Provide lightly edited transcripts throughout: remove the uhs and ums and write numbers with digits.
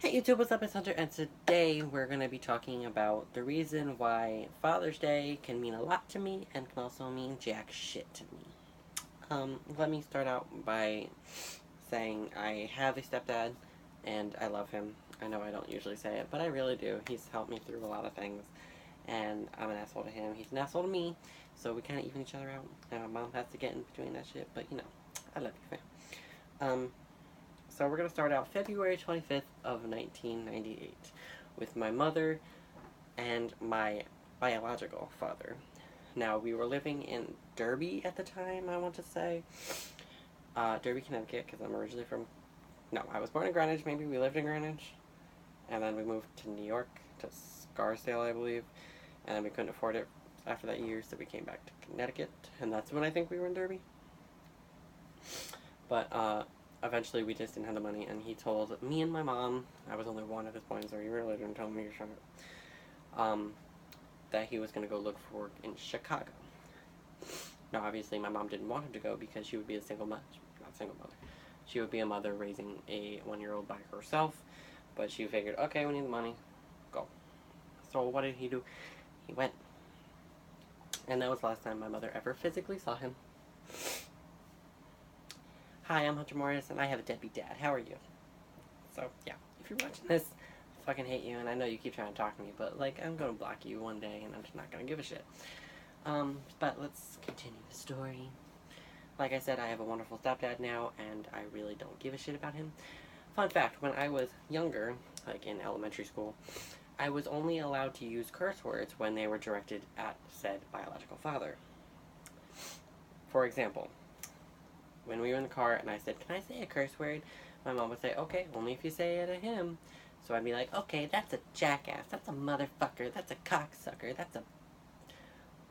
Hey YouTube, what's up? It's Hunter, and today we're going to be talking about the reason why Father's Day can mean a lot to me and can also mean jack shit to me. Let me start out by saying I have a stepdad, and I love him. I know I don't usually say it, but I really do. He's helped me through a lot of things, and I'm an asshole to him. He's an asshole to me, so we kind of even each other out, and my mom has to get in between that shit, but you know, I love you, fam. So we're going to start out February 25th of 1998 with my mother and my biological father. Now, we were living in Derby at the time, I want to say. Derby, Connecticut, because I'm originally from... No, I was born in Greenwich, maybe we lived in Greenwich. And then we moved to New York, to Scarsdale, I believe. And then we couldn't afford it after that year, so we came back to Connecticut. And that's when I think we were in Derby. But, eventually we just didn't have the money, and he told me and my mom, I was only one at this point, so he really didn't tell me that he was going to go look for work in Chicago. Now, obviously, my mom didn't want him to go because she would be a single mother, not single mother. She would be a mother raising a 1-year-old by herself, but she figured, okay, we need the money, go. So what did he do? He went. And that was the last time my mother ever physically saw him. Hi, I'm Hunter Morris, and I have a deadbeat dad. How are you? So, yeah, if you're watching this, I fucking hate you, and I know you keep trying to talk to me, but, like, I'm gonna block you one day, and I'm just not gonna give a shit. But let's continue the story. Like I said, I have a wonderful stepdad now, and I really don't give a shit about him. Fun fact, when I was younger, like in elementary school, I was only allowed to use curse words when they were directed at said biological father. For example, when we were in the car and I said, can I say a curse word? My mom would say, okay, only if you say it to him. So I'd be like, okay, that's a jackass, that's a motherfucker, that's a cocksucker, that's a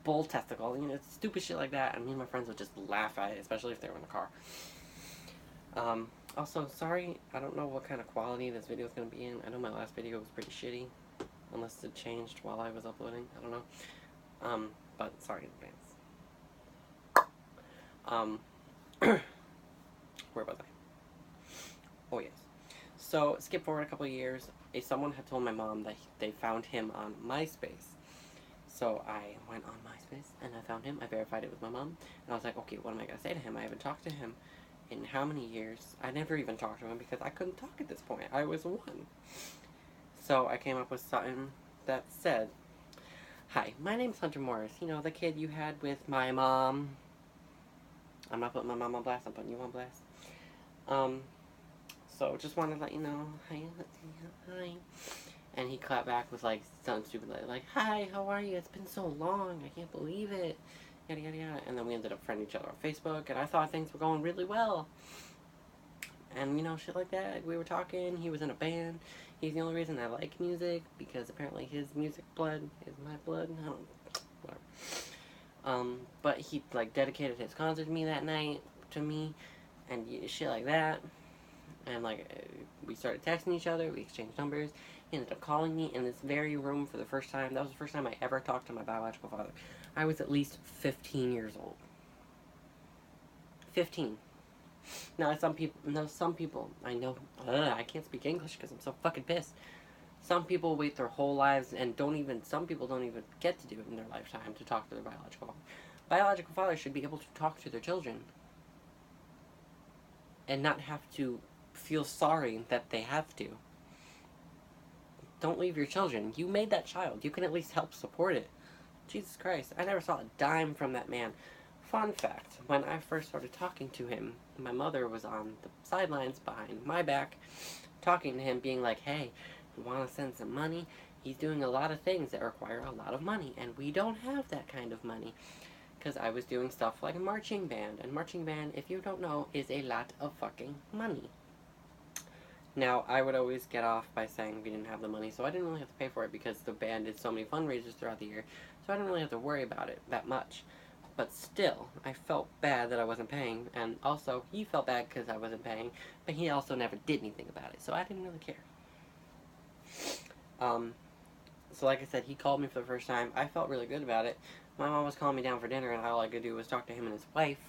bull testicle, you know, stupid shit like that. And me and my friends would just laugh at it, especially if they were in the car. Also, sorry, I don't know what kind of quality this video is going to be in. I know my last video was pretty shitty, unless it changed while I was uploading, I don't know. But sorry in advance. Where was I? Oh, yes. So, skip forward a couple of years. Someone had told my mom that they found him on MySpace. So, I went on MySpace, and I found him. I verified it with my mom. And I was like, okay, what am I going to say to him? I haven't talked to him in how many years? I never even talked to him because I couldn't talk at this point. I was 1. So, I came up with something that said, hi, my name's Hunter Morris. You know, the kid you had with my mom. I'm not putting my mom on blast, I'm putting you on blast. So just wanted to let you know, hi. And he clapped back with like something stupid like, hi, how are you? It's been so long, I can't believe it. Yada yada yada. And then we ended up friending each other on Facebook, and I thought things were going really well. And you know, shit like that. We were talking, he was in a band. He's the only reason I like music, because apparently his music blood is my blood. I don't, whatever. But he, like, dedicated his concert to me that night, and shit like that. And, like, we started texting each other, we exchanged numbers. He ended up calling me in this very room for the first time. That was the first time I ever talked to my biological father. I was at least 15 years old. 15. Now, some people, I know, I can't speak English because I'm so fucking pissed. Some people wait their whole lives and some people don't even get to do it in their lifetime to talk to their biological father. Biological fathers should be able to talk to their children and not have to feel sorry that they have to. Don't leave your children. You made that child. You can at least help support it. Jesus Christ, I never saw a dime from that man. Fun fact, when I first started talking to him, my mother was on the sidelines behind my back, talking to him, being like, hey, you want to send some money? He's doing a lot of things that require a lot of money, and we don't have that kind of money. Because I was doing stuff like a marching band, and marching band, if you don't know, is a lot of fucking money. Now, I would always get off by saying we didn't have the money, so I didn't really have to pay for it because the band did so many fundraisers throughout the year, so I didn't really have to worry about it that much. But still, I felt bad that I wasn't paying, and also, he felt bad because I wasn't paying, but he also never did anything about it, so I didn't really care. So like I said, he called me for the first time. I felt really good about it. My mom was calling me down for dinner, and all I could do was talk to him and his wife.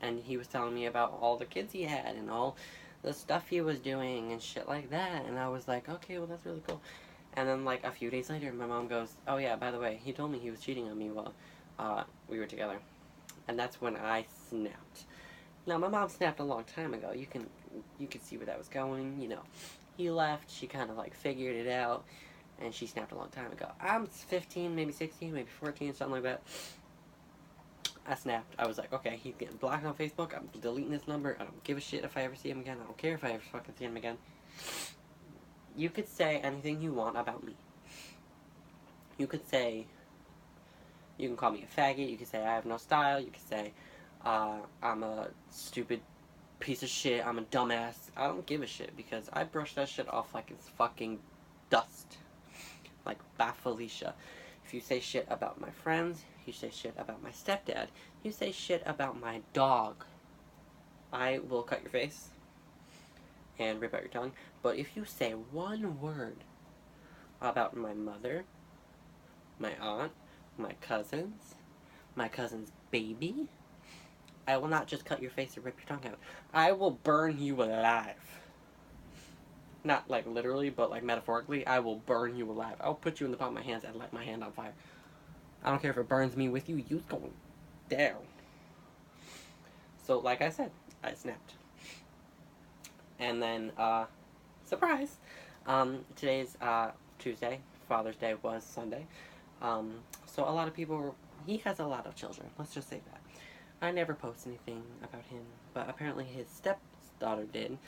And he was telling me about all the kids he had, and all the stuff he was doing and shit like that. And I was like, okay, well, that's really cool. And then, like, a few days later, my mom goes, oh, yeah, by the way, he told me he was cheating on me while we were together. And that's when I snapped. Now, my mom snapped a long time ago. You can see where that was going. You know, he left. She kind of, like, figured it out. And she snapped a long time ago. I'm 15, maybe 16, maybe 14, something like that. I snapped. I was like, okay, he's getting blocked on Facebook. I'm deleting this number. I don't give a shit if I ever see him again. I don't care if I ever fucking see him again. You could say anything you want about me. You could say, you can call me a faggot. You could say I have no style. You could say I'm a stupid piece of shit. I'm a dumbass. I don't give a shit because I brush that shit off like it's fucking dust. Like, bah, Felicia. If you say shit about my friends, you say shit about my stepdad, you say shit about my dog, I will cut your face and rip out your tongue. But if you say one word about my mother, my aunt, my cousin's baby, I will not just cut your face or rip your tongue out. I will burn you alive. Not like literally, but like metaphorically, I will burn you alive. I'll put you in the palm of my hands and light my hand on fire. I don't care if it burns me with you, you's going down. So, like I said, I snapped. And then, surprise! Today's Tuesday. Father's Day was Sunday. So a lot of people, he has a lot of children, let's just say that. I never post anything about him, but apparently his stepdaughter did.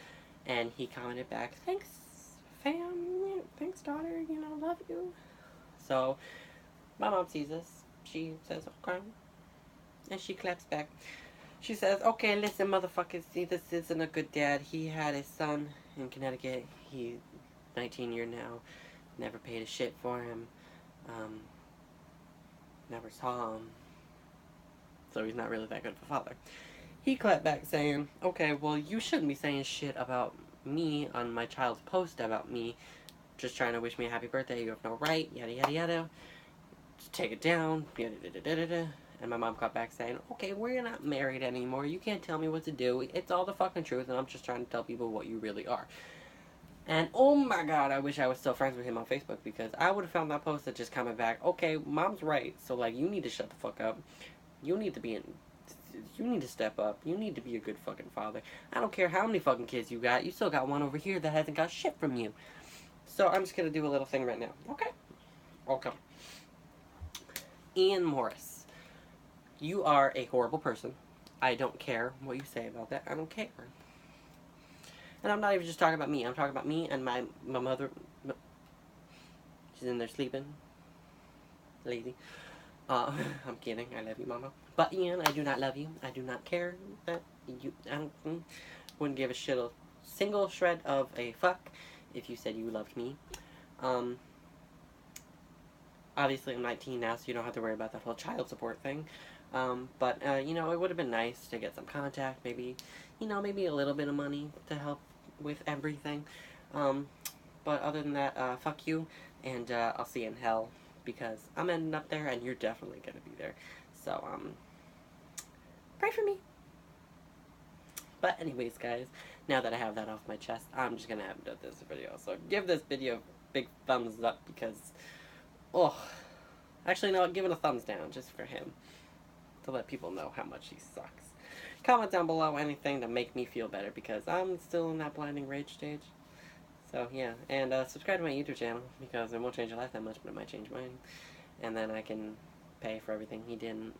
And he commented back, thanks, fam, thanks, daughter, you know, love you. So, my mom sees this. She says, okay. And she claps back. She says, okay, listen, motherfuckers, see, this isn't a good dad. He had his son in Connecticut. He's 19 years now. Never paid a shit for him. Never saw him. So he's not really that good of a father. He clapped back saying, okay, well, you shouldn't be saying shit about me on my child's post about me just trying to wish me a happy birthday. You have no right, yada, yada, yada. Just take it down, yada, yada, yada, yada. And my mom got back saying, okay, we're not married anymore. You can't tell me what to do. It's all the fucking truth, and I'm just trying to tell people what you really are. And oh my god, I wish I was still friends with him on Facebook, because I would have found that post that just coming back, okay, mom's right, so, like, you need to shut the fuck up. You need to step up. You need to be a good fucking father. I don't care how many fucking kids you got. You still got one over here that hasn't got shit from you. So I'm just going to do a little thing right now. Okay? Okay. Ian Morris. You are a horrible person. I don't care what you say about that. I don't care. And I'm not even just talking about me. I'm talking about me and my mother. She's in there sleeping. Lazy. I'm kidding. I love you, Mama. But Ian, I do not love you. I do not care that you. Wouldn't give a shit a single shred of a fuck if you said you loved me. Obviously, I'm 19 now, so you don't have to worry about that whole child support thing. But you know, it would have been nice to get some contact. Maybe, you know, maybe a little bit of money to help with everything. But other than that, fuck you, and I'll see you in hell. Because I'm ending up there, and you're definitely going to be there. So, pray for me. But anyways, guys, now that I have that off my chest, I'm just going to end this video. So, give this video a big thumbs up, because, oh, actually, no, give it a thumbs down, just for him. To let people know how much he sucks. Comment down below anything to make me feel better, because I'm still in that blinding rage stage. So, yeah, and subscribe to my YouTube channel, because it won't change your life that much, but it might change mine. And then I can pay for everything he didn't.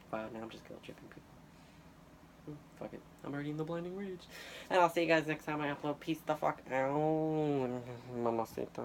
Wow, now I'm just guilt tripping people. Fuck it. I'm already in the blinding rage. And I'll see you guys next time I upload. Peace the fuck out. Mamacita.